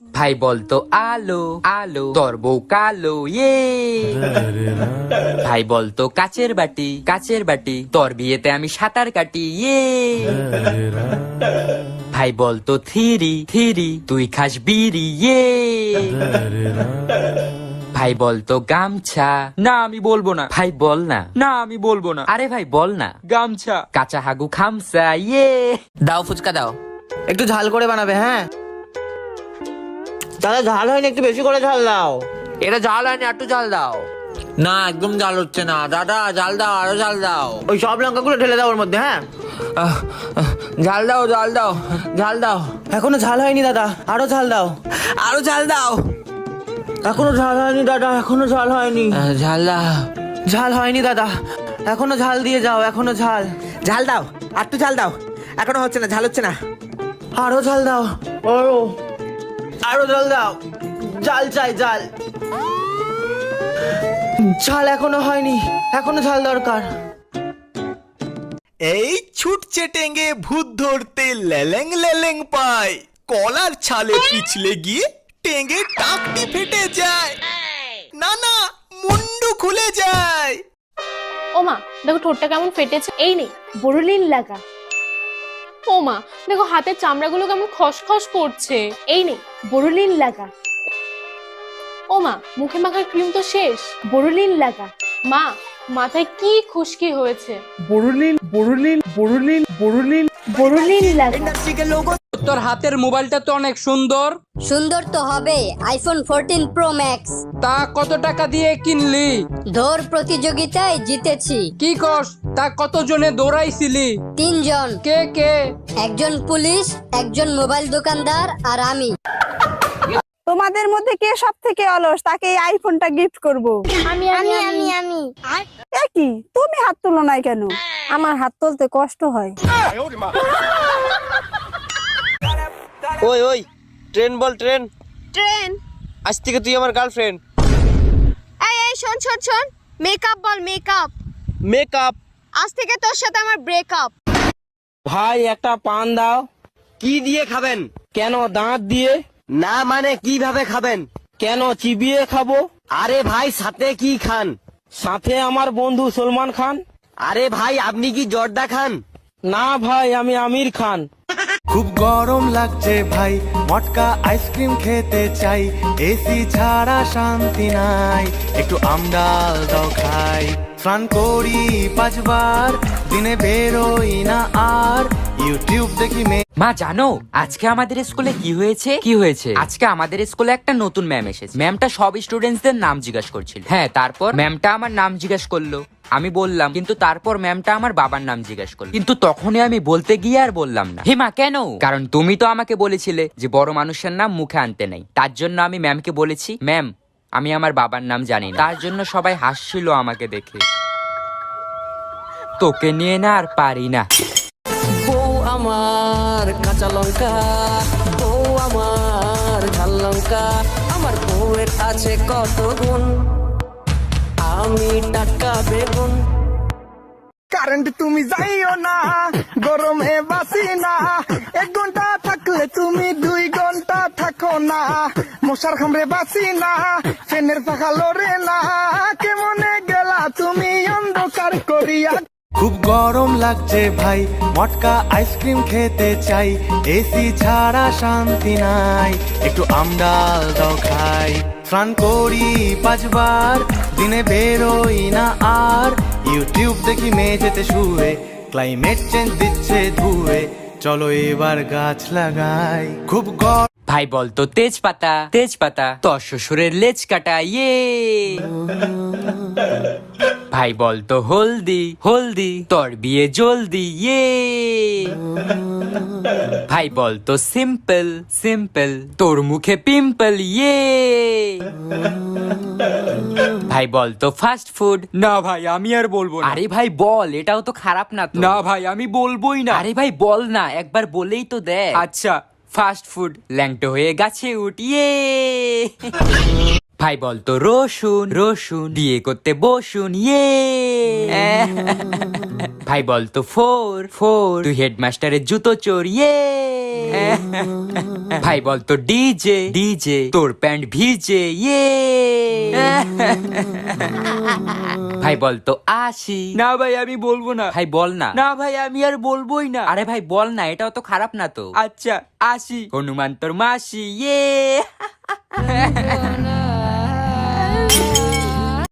ভাই বলতো আলো আলো তোর বউ কালো ইয়ে। ভাই বলতো কাচের বাটি তোর বিয়েতে আমি সাঁতার কাটি ইয়ে। ভাই বলতো থিরি থিরি তুই খাস বিড়ি ইয়ে। ভাই বলতো গামছা, না আমি বলবো না। ভাই বল না, না আমি বলবো না। আরে ভাই বল না। গামছা। কাঁচা হাগু খামসা ইয়ে। দাও ফুচকা দাও, একটু ঝাল করে বানাবে। হ্যাঁ দাদা, ঝাল হয়নি, একটু বেশি করে ঝাল দাও। এটা জাল হয়নি, একটু জাল দাও। না একদম ঝাল হচ্ছে না দাদা, ঝাল দাও, আরো ঝাল দাও। ওই সব লঙ্কাগুলো ঢেলে দাও ওর মধ্যে। হ্যাঁ ঝাল দাও, ঝাল দাও, ঝাল দাও। এখনো ঝাল হয়নি দাদা, আরো ঝাল দাও, আরো ঝাল দাও। এখনো ঝাল হয়নি দাদা, এখনো ঝাল হয়নি। ঝাল দাও, ঝাল হয়নি দাদা, এখনো ঝাল দিয়ে যাও, এখনো ঝাল। ঝাল দাও, আর একটু ঝাল দাও। এখনো হচ্ছে না, ঝাল হচ্ছে না। আরো ঝাল দাও, আরো আরো ঝাল দাও। ঝাল চাই, ঝাল। ঝাল এখনো হয়নি, এখনো ঝাল দরকার। এই ছুটছে টেঙ্গে ভূত ধরতে লেলেং লেলেং পায়, কলার ছালে পিছলে গিয়ে টেঙ্গে টাকটি ফেটে যায়। না না, মুন্ডু খুলে যায়। ওমা দেখো ঠোঁটটা কেমন ফেটেছে। এই নেই বোরোলিন লাগা। ওমা দেখো হাতের চামড়াগুলো কেমন খসখস করছে। এই নেই বোরোলিন লাগা। ওমা মুখে মাখার ক্রিম তো শেষ, বোরোলিন লাগা। মা মাথায় কি খুশকি হয়েছে, বোরোলিন লাগা। তোর হাতের মোবাইলটা তো অনেক সুন্দর। সুন্দর তো হবে, আইফোন 14 প্রো ম্যাক্স। তা কত টাকা দিয়ে কিনলি? দৌড় প্রতিযোগিতায় জিতেছি। কি কস, তা কতজনে দৌড়াইছিলি? 3 জন। কে কে? একজন পুলিশ, একজন মোবাইল দোকানদার আর আমি। তোমাদের মধ্যে কে সব থেকে অলস, তাকে এই আইফোনটা গিফট করব। আমি কি তুমি হাত তুলো নাই কেন? আমার হাত তুলতে কষ্ট হয়। ওই ওই ট্রেন বল, ট্রেন। ট্রেন। আজ থেকে তুই আমার গার্লফ্রেন্ড। এই শোন শোন শোন, মেকআপ বল, মেকআপ। মেকআপ। আজ থেকে তোর সাথে আমার ব্রেকআপ। ভাই একটা পান দাও। কি দিয়ে খাবেন? কেন দাঁত দিয়ে? না মানে কিভাবে খাবেন? কেন চিবিয়ে খাবো? আরে ভাই সাথে কি খান? সাথে আমার বন্ধু সলমান খান। আরে ভাই আপনি কি জর্দা খান? না ভাই আমি আমির খান। খুব গরম লাগছে ভাই, মটকা আইসক্রিম খেতে চাই, এসি ছাড়া শান্তি নাই, একটু আমডাল দাও খাই। স্নান করি 5 বার, দিনে বেরোই না আর, ইউটিউব দেখি মা জানো আজকে আমাদের স্কুলে কি হয়েছে? আজকে আমাদের স্কুলে একটা নতুন ম্যাম এসেছে। ম্যামটা সব স্টুডেন্টসদের নাম জিজ্ঞাসা করছিল। হ্যাঁ তারপর ম্যামটা আমার নাম জিজ্ঞাসা করলো, আমি বললাম, কিন্তু তারপর ম্যামটা আমার বাবার নাম জিজ্ঞাসা করলো, কিন্তু তখনই আমি বলতে গিয়ে আর বললাম না। হেমা কেন? কারণ তুমি তো আমাকে বলেছিলে যে বড় মানুষের নাম মুখে আনতে নাই। তার জন্য আমি ম্যামকে বলেছি, ম্যাম আমি আমার বাবার নাম জানি না। তার জন্য সবাই হাসছিল আমাকে দেখে। তোকে নিয়ে না আর পারি না। বউ আমার কাঁচা লঙ্কা, বউ আমার ঝাল লঙ্কা, আমার বউয়ের আছে কত গুণ, আমি টাটকা বেগুন। কারেন্ট তুমি যাইও না, গরমে বাসি না, 1 ঘন্টা থাকলে তুমি 2 ঘন্টা থাকো না, মশার খামরে বাসি না, ফ্যানের পাখা লড়ে না, কেমনে গেলা তুমি অন্ধকার করিয়া। খুব গরম লাগছে ভাই, মটকা আইসক্রিম খেতে চাই, এসি ছাড়া শান্তি নাই, একটু আমডাল দাও খাই। স্নান করি 5 বার, দিনে বেরোই না আর, ইউটিউব দেখি মেঝেতে শুয়ে, ক্লাইমেট চেঞ্জ দিচ্ছে ধুয়ে, চলো এবার গাছ লাগাই। খুব গরম। ভাই বলতো তেজপাতা তেজপাতা তোর শ্বশুরের লেজ কাটা ইয়ে। ভাই বলতো হলদি হলদি তোর বিয়ে জলদি ইয়ে। ভাই বলতো সিম্পল সিম্পল তোর মুখে পিম্পল ইয়ে। ভাই বলতো ফাস্ট ফুড। না ভাই আমি আর বলবো না। আরে ভাই বল, এটাও তো খারাপ না তো। না ভাই আমি বলবোই না। আরে ভাই বল না, একবার বলেই তো দেখ। আচ্ছা ফাস্ট ফুড ল্যাংটো হয়ে গাছে উঠিয়ে। ভাই বলতো রসুন রসুন বিয়ে করতে বসুন ইয়ে। ভাই বলতো ফোর ফোর তুই হেডমাস্টারের জুতো চোর ইয়ে। ভাই বলতো ডিজে ডিজে তোর প্যান্ট ভিজে ইয়ে ভাই বলতো আসি। না ভাই আমি বলবো না। ভাই বল না। না ভাই আমি আর বলবোই না। আরে ভাই বল না, এটাও তো খারাপ না তো। আচ্ছা আসি। হনুমান তোর মাসি ইয়ে